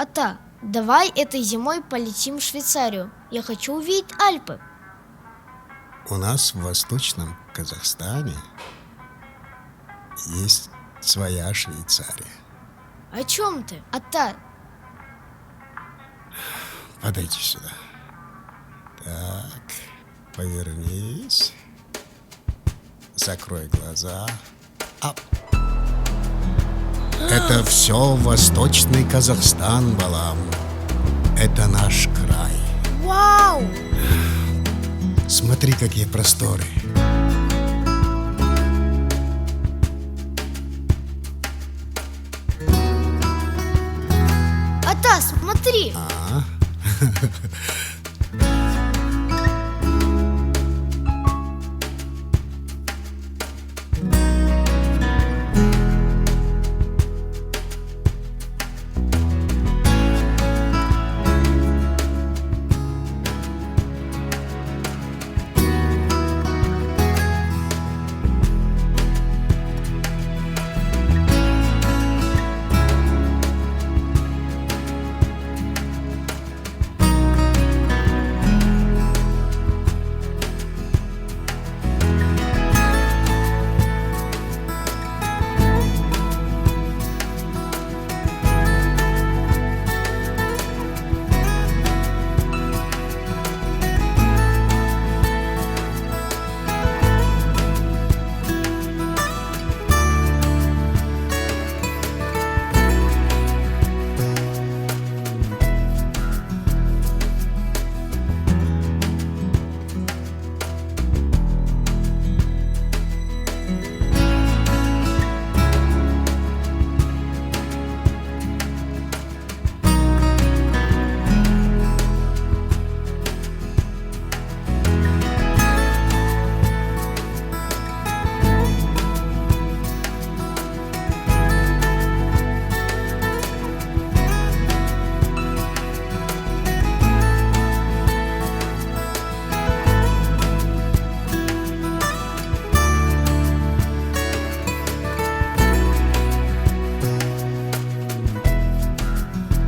Ата, давай этой зимой полетим в Швейцарию. Я хочу увидеть Альпы. У нас в Восточном Казахстане есть своя Швейцария. О чем ты, Ата? Подойди сюда. Так, повернись. Закрой глаза. Ап. Это все Восточный Казахстан, Балам. Это наш край. Вау! Смотри, какие просторы. Ата, смотри!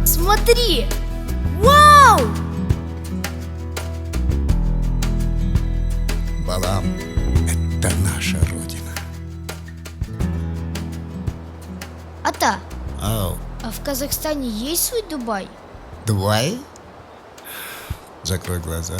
Смотри! Вау! Балам, это наша родина. Ата, Ау, а в Казахстане есть свой Дубай? Дубай? Закрой глаза.